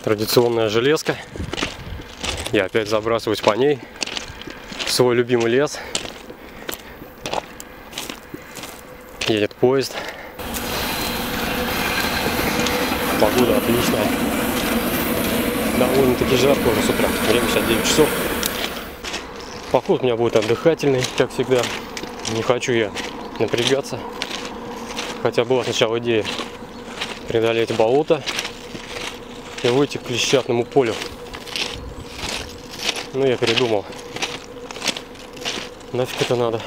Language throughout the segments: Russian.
Традиционная железка. Я опять забрасываюсь по ней в свой любимый лес. Едет поезд. Погода отличная. Довольно-таки жарко уже с утра. Время сейчас 9 часов. Поход у меня будет отдыхательный, как всегда. Не хочу я напрягаться. Хотя была сначала идея преодолеть болото и выйти к клещатному полю. Но я передумал. Нафиг это надо.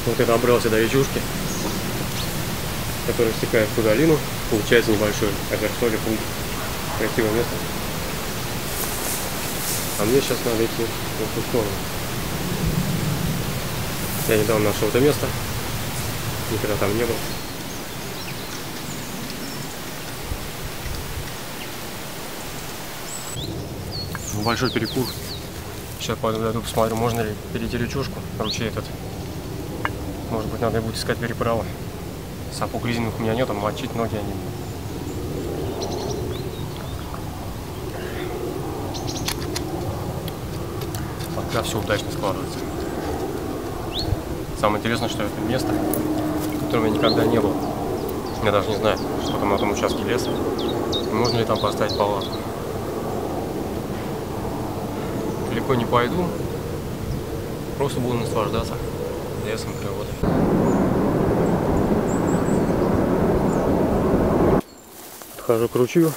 Вот я добрался до речушки, которая стекает в ту долину. Получается небольшой озерцовик. Красивое место. А мне сейчас надо идти в эту сторону. Я недавно нашел это место. Никогда там не был. Большой перекур. Сейчас пойду посмотрю, можно ли перейти речушку, ручей этот. Может быть, надо будет искать переправу. Сапог резиновых у меня нет, а мочить ноги они. Пока все удачно складывается. Самое интересное, что это место, в котором я никогда не был. Я даже не знаю, что там на этом участке леса. Можно ли там поставить палатку. Далеко не пойду. Просто буду наслаждаться лесом, природой. Подхожу к ручью.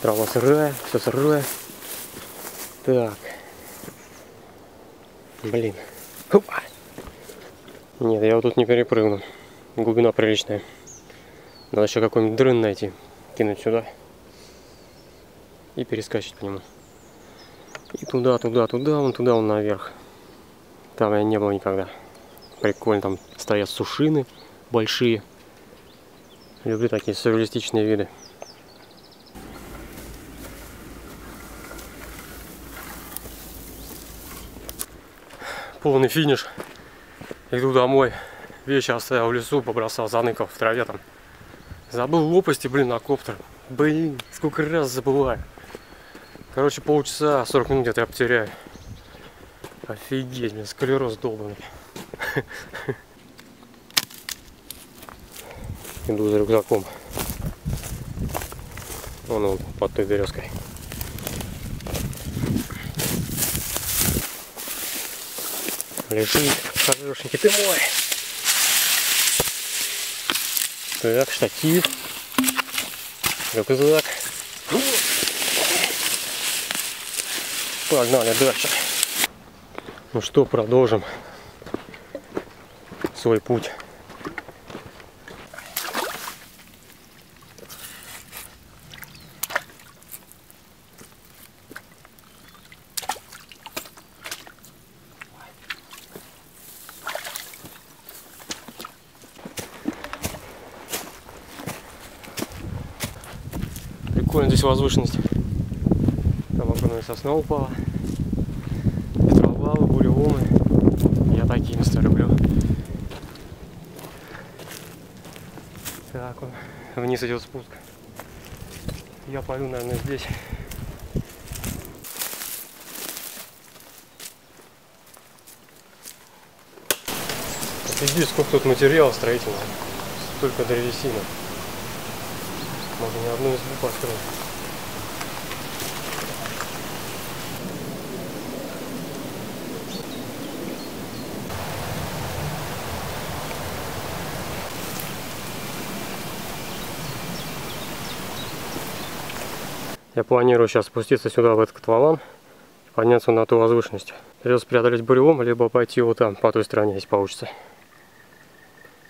Трава сырая, все сырое. Так. Блин. Опа. Нет, я вот тут не перепрыгну. Глубина приличная. Надо еще какой-нибудь дрын найти. Кинуть сюда. И перескочить по нему. И туда, вон наверх. Там я не был никогда. Прикольно, там стоят сушины большие. Люблю такие сюрреалистичные виды. Полный финиш. Иду домой. Вещи оставил в лесу, побросал, заныкал в траве там. Забыл лопасти, блин, на коптер. Блин, сколько раз забываю. Короче, полчаса, 40 минут где-то я потеряю. Офигеть, мне склероз долбанный. Иду за рюкзаком. Вон он, под той березкой. Лежит, хорошенький ты мой. Так, штатив. Рюкзак. Погнали дальше. Ну что, продолжим свой путь. Прикольно здесь возвышенность. Там огромная сосна упала. Ветровалы, буреломы. Я такие места люблю. Так, он вниз идет спуск. Я пойду, наверное, здесь. Офигеть, сколько тут материала строительного. Столько древесины. Можно ни одну избу построить. Я планирую сейчас спуститься сюда, в этот котлован, подняться на ту возвышенность. Придется преодолеть бурелом, либо пойти вот там, по той стороне, если получится.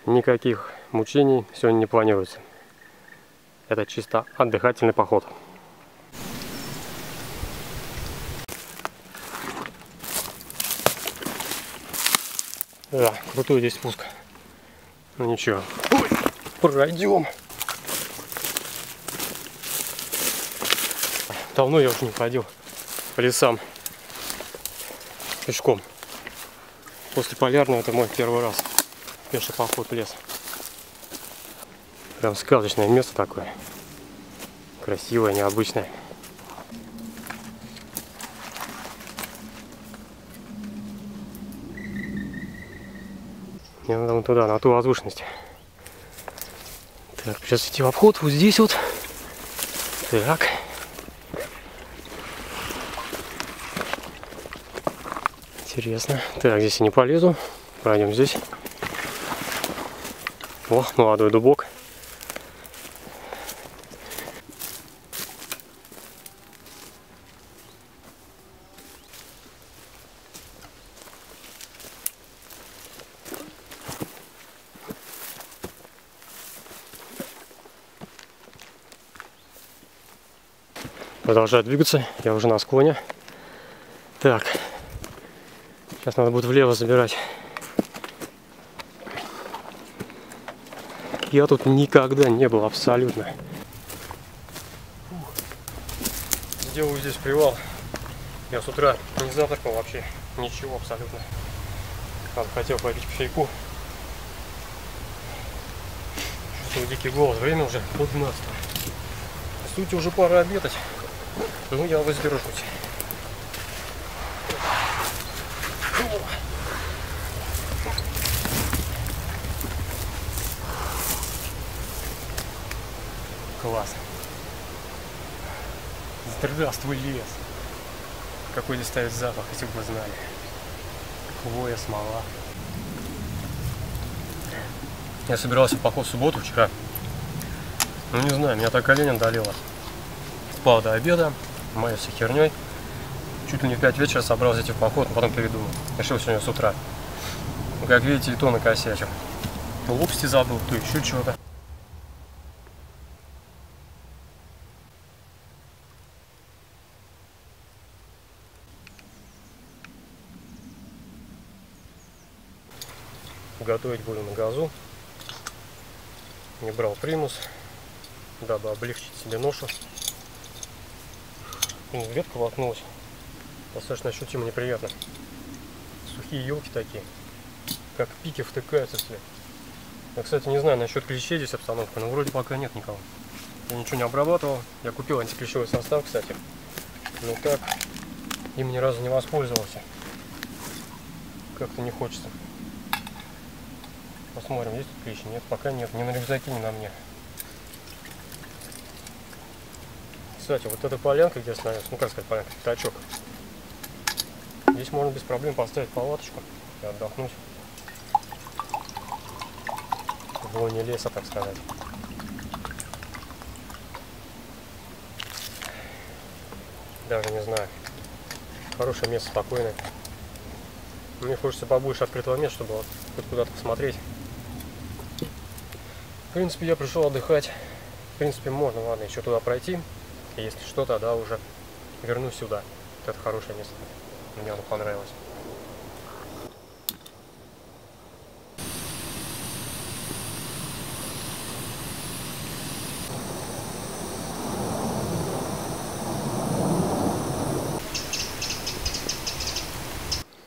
Никаких мучений сегодня не планируется. Это чисто отдыхательный поход. Да, крутой здесь спуск. Ну ничего. Ой, пройдем. Давно я уже не ходил по лесам пешком. После Полярного это мой первый раз пеший поход в лес. Прям сказочное место такое. Красивое, необычное. Мне надо вон туда, на ту возвышенность. Так, сейчас идти в обход вот здесь вот. Так. Интересно. Так, здесь я не полезу. Пройдем здесь. О, молодой дубок. Продолжаю двигаться. Я уже на склоне. Так. Сейчас надо будет влево забирать. Я тут никогда не был абсолютно. Сделаю здесь привал. Я с утра не завтракал вообще. Ничего абсолютно. Хотел попить кофейку. Чувствую дикий голод. Время уже пол 12. По сути, уже пора обедать. Ну, я воздержусь. Класс. Здравствуй, лес. Какой здесь стоит запах, если бы вы знали. Хвоя, смола. Я собирался в поход в субботу вчера. Ну не знаю, меня так колени одолело. Спал до обеда, маялся херней. Чуть ли не в 5 вечера собрался идти в поход, но потом передумал. Решил сегодня с утра. Ну, как видите, и то накосячил. То лопасти забыл, то еще чего-то. Готовить буду на газу. Не брал примус, дабы облегчить себе ношу. Ветка воткнулась. Достаточно ощутимо неприятно. Сухие елки такие, как пики втыкаются все. Я, кстати, не знаю насчет клещей здесь обстановка, но вроде пока нет никого. Я ничего не обрабатывал. Я купил антиклещевой состав, кстати. Но так им ни разу не воспользовался. Как-то не хочется. Посмотрим, есть тут клещи? Нет, пока нет. Ни на рюкзаке, ни на мне. Кстати, вот эта полянка, где остановился, ну как сказать полянка, пятачок. Здесь можно без проблем поставить палаточку и отдохнуть. В лоне леса, так сказать. Даже не знаю. Хорошее место, спокойное. Мне хочется побольше открытого места, чтобы вот хоть куда-то посмотреть. В принципе, я пришел отдыхать. В принципе, можно, ладно, еще туда пройти. И если что, тогда уже вернусь сюда. Вот это хорошее место. Мне оно понравилось.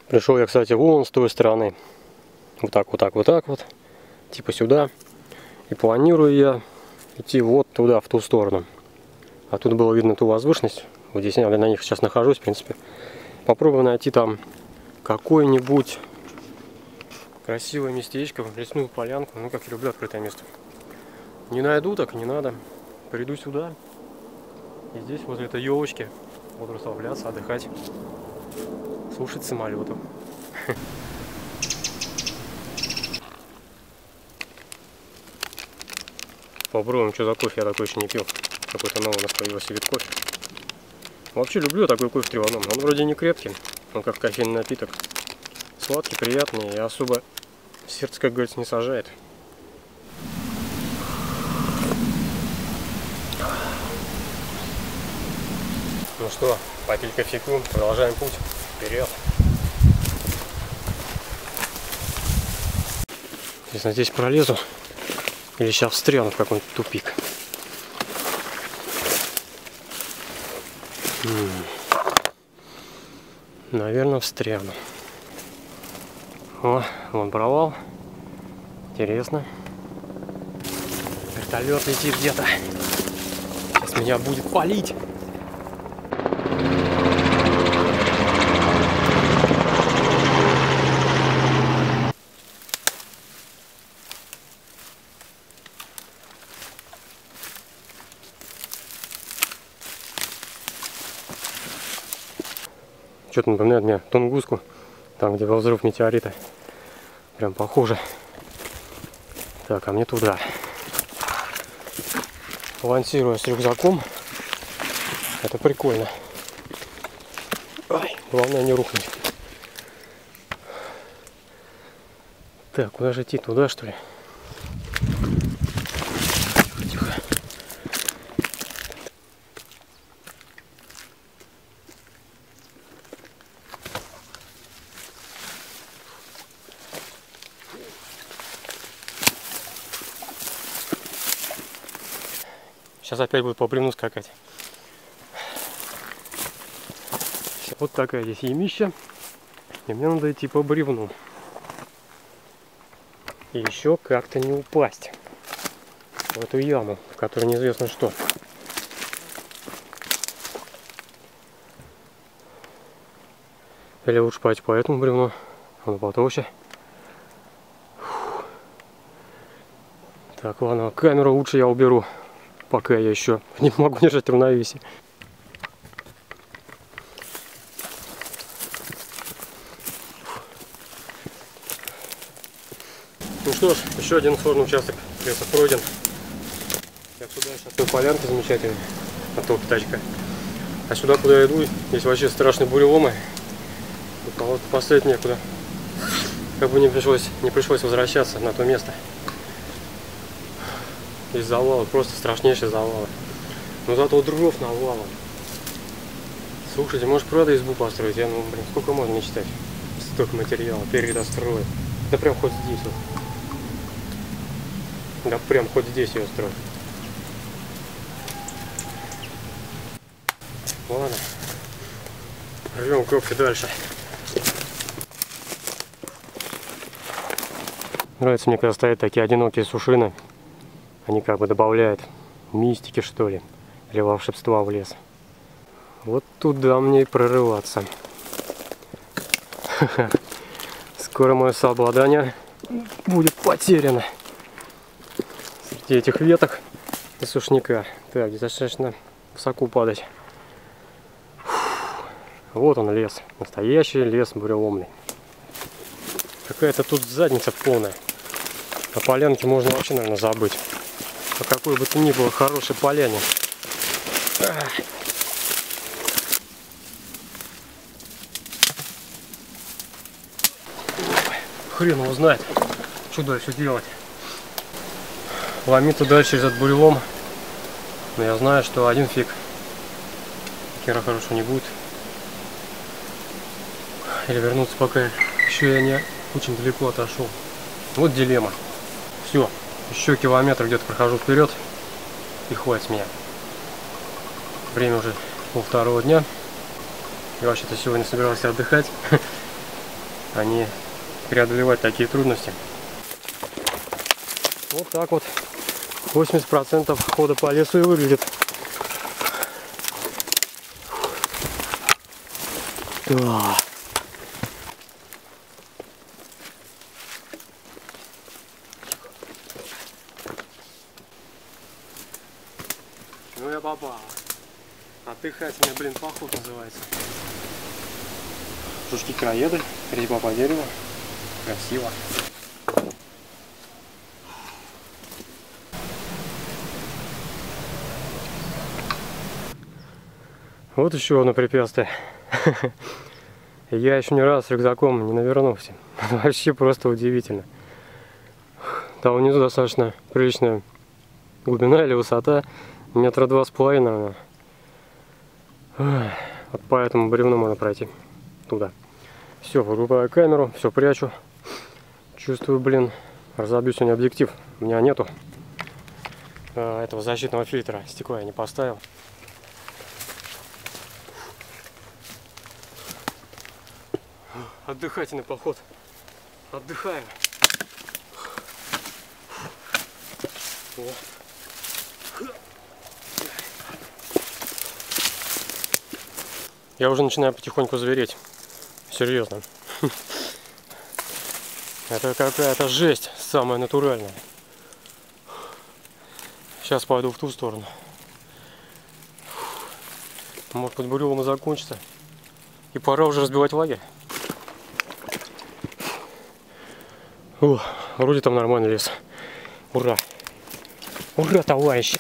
Пришел я, кстати, вон с той стороны. Вот так, вот так, вот так вот. Типа сюда. И планирую я идти вот туда, в ту сторону. А тут было видно ту возвышенность. Вот здесь я на них сейчас нахожусь, в принципе. Попробую найти там какое-нибудь красивое местечко, лесную полянку. Ну, как я люблю открытое место. Не найду, так и не надо. Приду сюда. И здесь, возле этой елочки, буду расслабляться, отдыхать. Слушать самолетов. Попробуем, что за кофе, я такой еще не пил. Какой-то новый у нас появился вид кофе. Вообще люблю такой кофе 3 в 1. Он вроде не крепкий, он как кофейный напиток. Сладкий, приятный и особо сердце, как говорится, не сажает. Ну что, попить кофейку, продолжаем путь. Вперед. Интересно, здесь пролезу или сейчас встряну в какой-нибудь тупик. Наверное, встряну. О, вон провал. Интересно. Вертолет летит где-то. Сейчас меня будет палить. Что-то напоминает мне Тунгуску, там, где был взрыв метеорита. Прям похоже. Так, а мне туда. Балансируя с рюкзаком. Это прикольно. Ай, главное не рухнуть. Так, куда же идти? Туда, что ли? Тихо. Сейчас опять будет по бревну скакать. Вот такая здесь ямища. И мне надо идти по бревну. И еще как-то не упасть в эту яму, в которой неизвестно что. Или лучше пойти по этому бревну. Оно потолще. Так, ладно, камеру лучше я уберу. Пока я еще не могу держать равновесие. Ну что ж, еще один сложный участок леса пройден. Я сюда сейчас той полянки замечательной, от тачка. А сюда, куда я иду, здесь вообще страшные буреломы. И вот поставить некуда. Как бы не пришлось возвращаться на то место. Здесь завалы, просто страшнейшие завалы. Но зато дров навалом. Слушайте, может, правда избу построить? Я, ну, блин, сколько можно мечтать? Столько материала, передостроить. Да прям хоть здесь вот. Да прям хоть здесь ее строить. Ладно. Рвем кофе дальше. Нравится мне, когда стоят такие одинокие сушины. Они как бы добавляют мистики, что ли, или волшебства в лес. Вот туда мне и прорываться. Скоро мое самообладание будет потеряно среди этих веток и сушняка. Так, здесь достаточно высоко падать. Вот он лес. Настоящий лес буреломный. Какая-то тут задница полная. О полянке можно вообще, наверное, забыть. По какой бы то ни было хорошей поляне. Хрен его знает, что дальше делать. Ломиться дальше через этот бурелом. Но я знаю, что один фиг. Хера хорошего не будет. Или вернуться, пока еще я не очень далеко отошел. Вот дилемма. Все. Еще километр где-то прохожу вперед, и хватит с меня. Время уже полвторого дня. Я вообще-то сегодня собирался отдыхать, а не преодолевать такие трудности. Вот так вот 80% хода по лесу и выглядит. Да. Ну я попал. Отдыхать мне, блин, поход называется. Жучки-краеды, резьба по дереву. Красиво. Вот еще одно препятствие. Я еще ни раз с рюкзаком не навернулся. Вообще просто удивительно. Там внизу достаточно приличная глубина или высота. Метра 2,5, наверное. Вот по этому бревну можно пройти туда. Все, вырубаю камеру, все прячу. Чувствую, блин, разобью сегодня объектив. У меня нету этого защитного фильтра. Стекла я не поставил. Отдыхательный поход. Отдыхаем. Я уже начинаю потихоньку звереть. Серьезно. Это какая-то жесть, самая натуральная. Сейчас пойду в ту сторону. Может быть, бурелом и закончится. И пора уже разбивать лагерь. Вроде там нормальный лес. Ура! Ура, товарищи!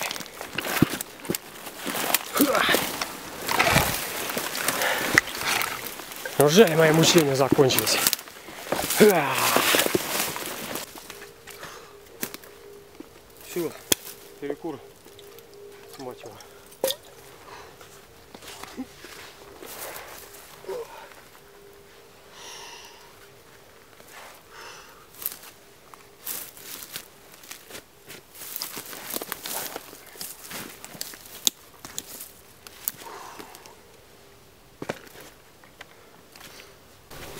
Жаль, мои мучения закончились. Все, перекур. Мать его.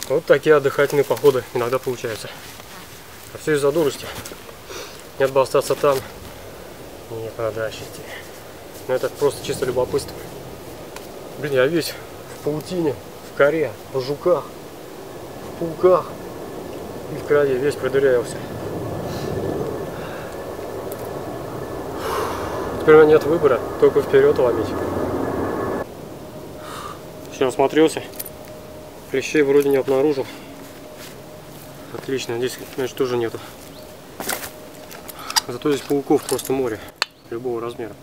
Вот такие отдыхательные походы иногда получаются. А все из-за дурости. Нет бы остаться там. Нет, надо дальше идти. Но это просто чисто любопытство. Блин, я весь в паутине, в коре, в жуках, в пауках и в крови, весь продырявился. Теперь у меня нет выбора, только вперед ловить. Все, осмотрелся. Клещей вроде не обнаружил. Отлично, здесь, значит, тоже нету. Зато здесь пауков просто море. Любого размера.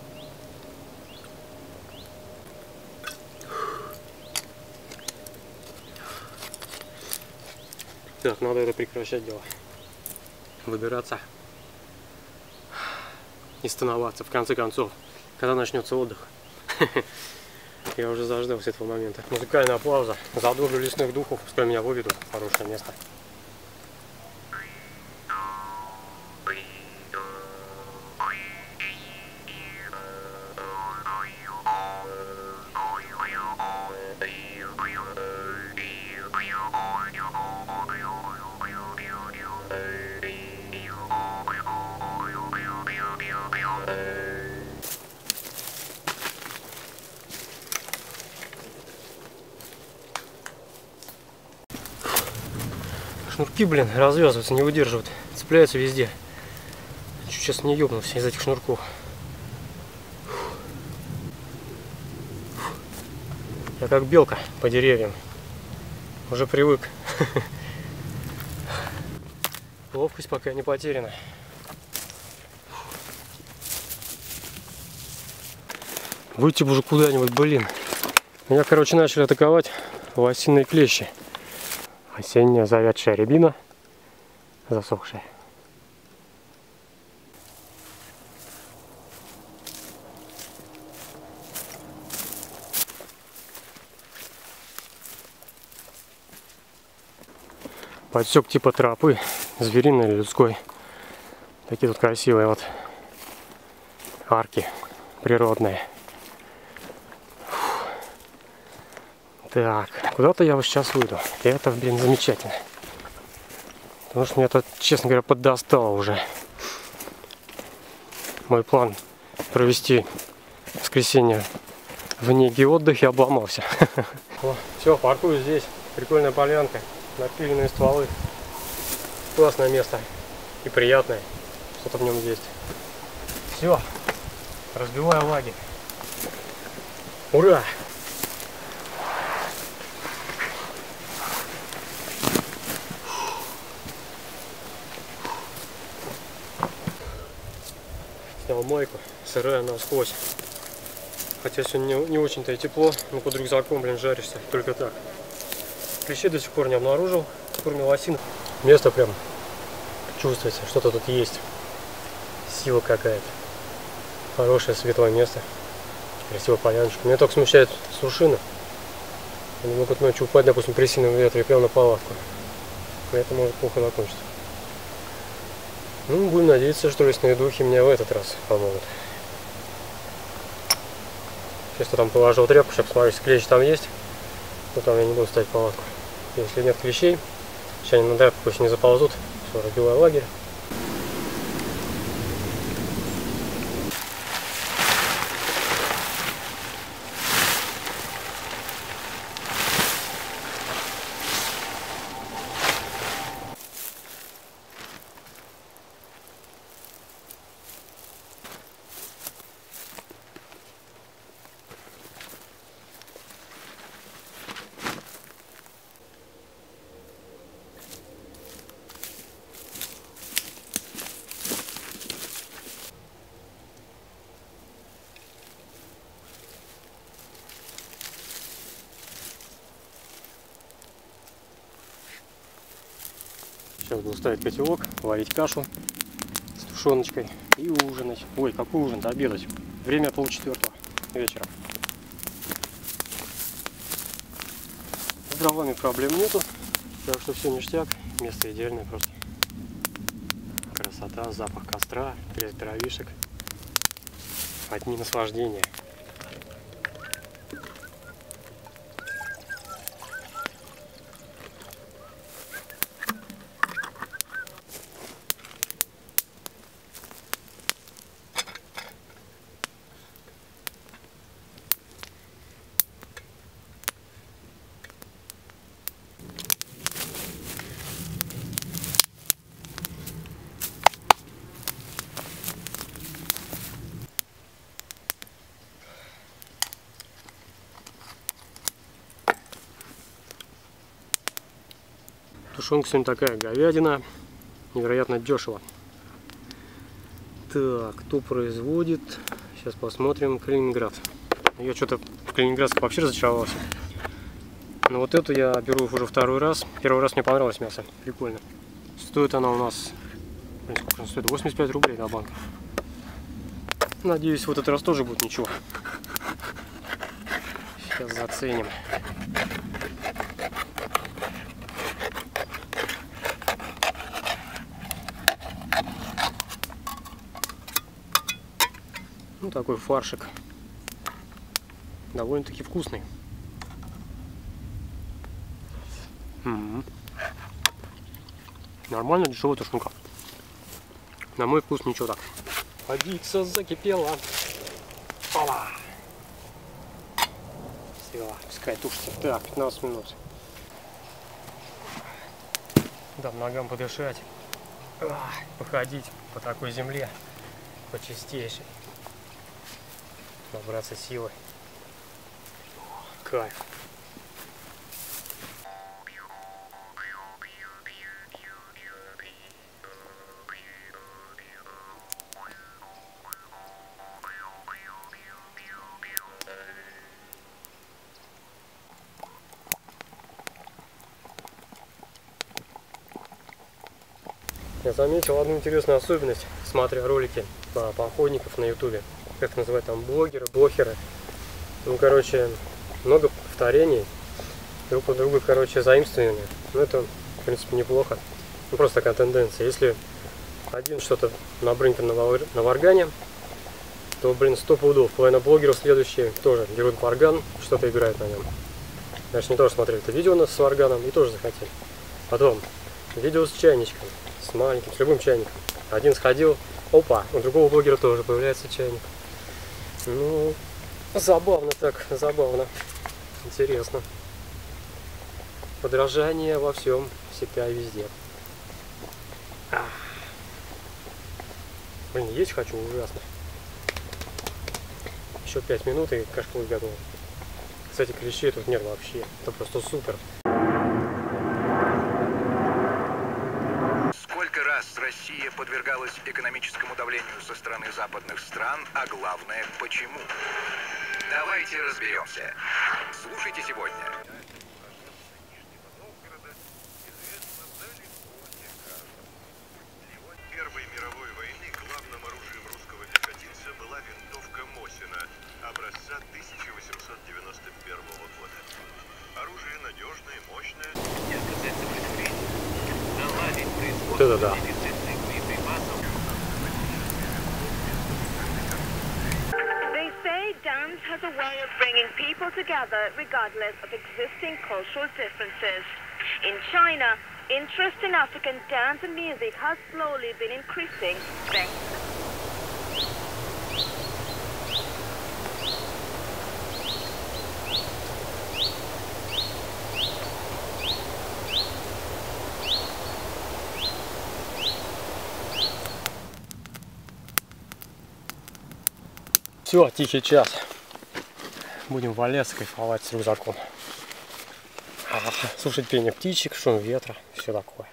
Так, надо это прекращать дело. Выбираться. И становаться, в конце концов. Когда начнется отдых. Я уже заждался этого момента. Музыкальная пауза. Задорю лесных духов, пускай меня выведут в хорошее место. Шнурки, блин, развязываются, не выдерживают. Цепляются везде. Чуть сейчас не ёбнулся из этих шнурков. Я как белка по деревьям. Уже привык. Ловкость пока не потеряна. Выйти бы уже куда-нибудь, блин. Меня, короче, начали атаковать лосиные клещи. Осенняя завядшая рябина, засохшая. Подсек типа тропы, звериной или людской. Такие тут красивые вот арки природные. Так, куда-то я вот сейчас выйду. И это, блин, замечательно. Потому что меня это, честно говоря, поддостало уже. Мой план провести воскресенье в неге отдыхе обломался. Все, паркую здесь. Прикольная полянка. Напиленные стволы. Классное место. И приятное. Что-то в нем есть. Все. Разбиваю лагерь. Ура! Снял майку, сырая насквозь. Хотя сегодня не очень-то и тепло, но под рюкзаком, блин, жаришься. Только так. Клещей до сих пор не обнаружил, кроме лосин. Место прям чувствуется, что-то тут есть. Сила какая-то. Хорошее светлое место. Красивая поляночка. Меня только смущает сушина. Они могут ночью упасть, допустим, при сильном ветре прямо на палатку. Это может плохо закончиться. Ну, будем надеяться, что лесные духи меня в этот раз помогут. Сейчас я там положил тряпку, сейчас посмотрю, если клещи там есть, то там я не буду ставить палатку. Если нет клещей, сейчас они на тряпку пусть не заползут, все, разбиваю лагерь. Сейчас буду ставить котелок, варить кашу с тушеночкой и ужинать. Ой, какой ужин-то? Обедать. Время 3:30 вечера. С дровами проблем нету, так что все ништяк. Место идеальное просто. Красота, запах костра, треск дровишек. Одни наслаждения. Тушенка сегодня такая, говядина, невероятно дешево. Так, кто производит? Сейчас посмотрим. Калининград. Я что-то в Калининградск вообще разочаровался. Но вот эту я беру уже второй раз. Первый раз мне понравилось мясо. Прикольно. Стоит она у нас... Блин, сколько она стоит? 85 рублей на банк. Надеюсь, в этот раз тоже будет ничего. Сейчас заценим. Ну, такой фаршик. Довольно-таки вкусный. Нормально, дешевая тушенка. На мой вкус ничего так. Водица закипела. Опа! Все, пускай тушится. Так, 15 минут. Дам ногам подышать. Походить по такой земле. По чистейшей. Набраться силы. Кайф. Я заметил одну интересную особенность, смотря ролики походников на ютубе. Как это называют, там блогеры, блогеры. Ну, короче, много повторений, друг по другу, короче, заимствования. Ну, это, в принципе, неплохо. Ну, просто такая тенденция. Если один что-то набрынкал на варгане, то, блин, 100 пудов. Половина блогеров следующие тоже берут варган, что-то играют на нем. Значит, они тоже смотрели это видео у нас с варганом и тоже захотели. Потом видео с чайничком, с маленьким, с любым чайником. Один сходил, опа, у другого блогера тоже появляется чайник. Ну, забавно так, забавно. Интересно. Подражание во всем, всегда и везде. Блин, есть хочу ужасно. Еще 5 минут и кашка будет готова. Кстати, клещей тут нет вообще. Это просто супер. Сколько раз Россия подвергалась экономическому давлению со стороны западных стран, а главное, почему? Давайте разберемся. Слушайте сегодня. Первой мировой войны главным оружием русского пехотинца была винтовка Мосина образца это да. They say dance has a way of bringing people together regardless of existing cultural differences. In China, interest in African dance and music has slowly been increasing. Все, тихий час. Будем валяться, кайфовать с рюкзаком. Слушать пение птичек, шум ветра, все такое.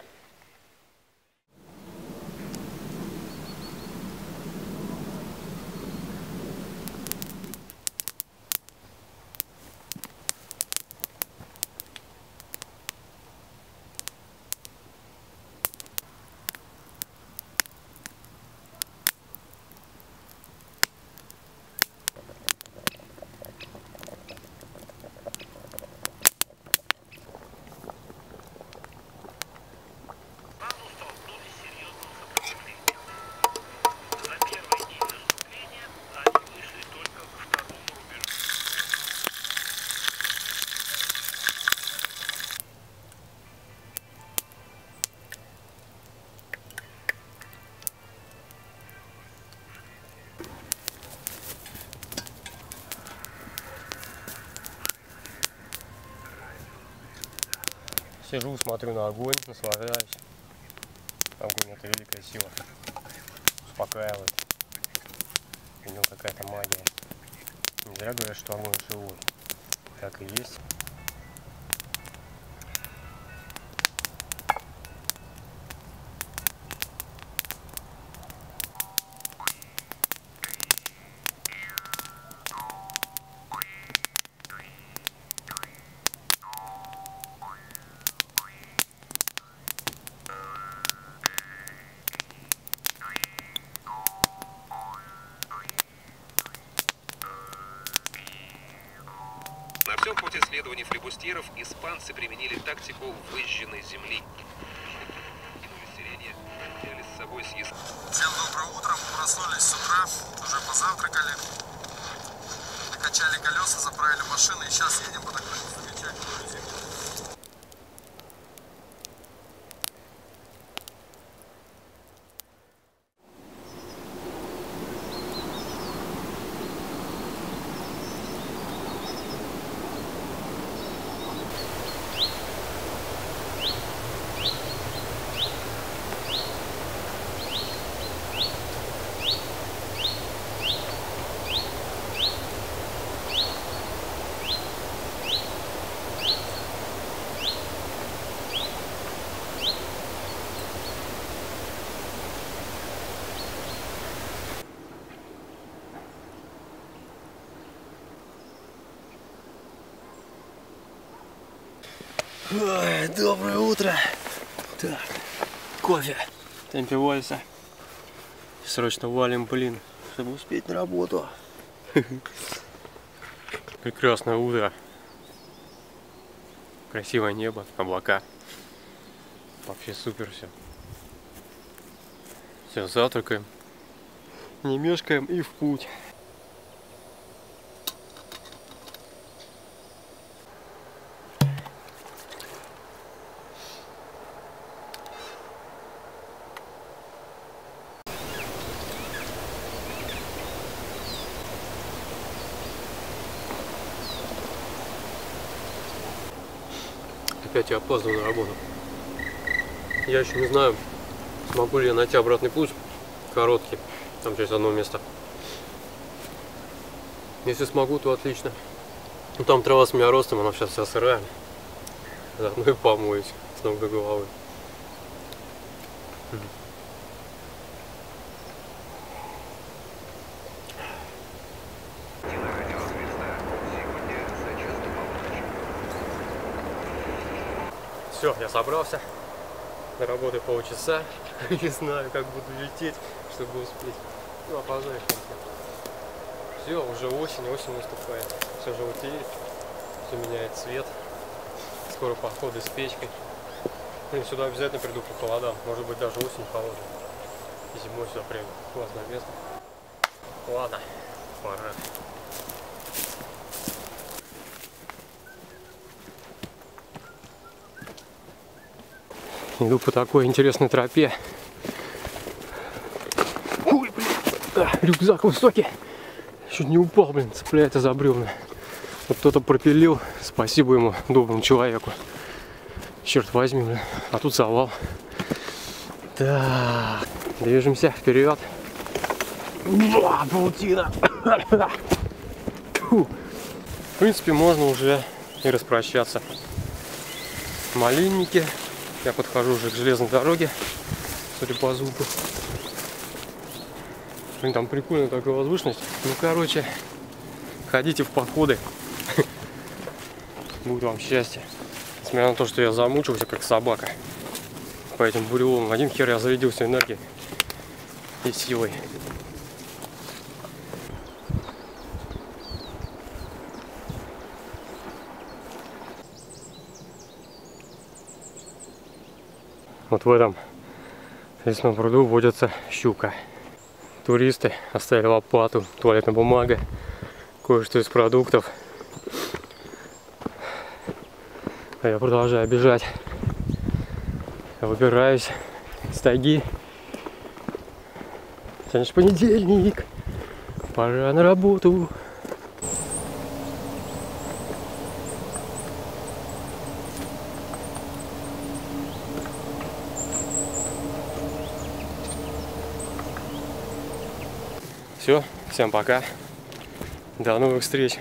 Сижу, смотрю на огонь, наслаждаюсь. Огонь — это великая сила. Успокаивает. У него какая-то магия. Не зря говорят, что огонь живой. Так и есть. На всем пути следования флибустьеров испанцы применили тактику выжженной земли. Кинули сирени, взяли с собой съесть. Всем доброе утро. Проснулись с утра, уже позавтракали, накачали колеса, заправили машины и сейчас едем по такой замечательной зиме. Ой, доброе утро. Так, кофе. В темпе вальса. Срочно валим, блин, чтобы успеть на работу. Прекрасное утро. Красивое небо, облака. Вообще супер все. Все, завтракаем. Не мешкаем и в путь. Опять я опаздываю на работу. Я еще не знаю, смогу ли я найти обратный путь короткий, там через одно место. Если смогу, то отлично. Ну, там трава с меня ростом, она сейчас вся сырая. Заодно и помоюсь с ног до головы. Все, я собрался. До работы полчаса. Не знаю, как буду лететь, чтобы успеть. Ну, опоздаю. Все, уже осень наступает. Все желтеет, все меняет цвет. Скоро походы с печкой. Блин, сюда обязательно приду по холодам. Может быть, даже осень холодная. И зимой сюда приеду. Классное место. Ладно, пора. Иду по такой интересной тропе. Ой, блин, рюкзак высокий. Чуть не упал, блин, цепляется за бревна. Вот кто-то пропилил. Спасибо ему, доброму человеку. Черт возьми, блин. А тут завал. Так, движемся вперед. Паутина. В принципе, можно уже и распрощаться. Малинники. Я подхожу уже к железной дороге, судя по звуку. Блин, там прикольная такая возвышенность. Ну, короче, ходите в походы. Будет вам счастье. Несмотря на то, что я замучился, как собака по этим буреломам. Один хер я зарядился энергией и силой. Вот в этом лесном пруду водится щука. Туристы оставили лопату, туалетная бумага, кое-что из продуктов. А я продолжаю бежать. Я выбираюсь из тайги. Сегодня же понедельник. Пора на работу. Все, всем пока. До новых встреч.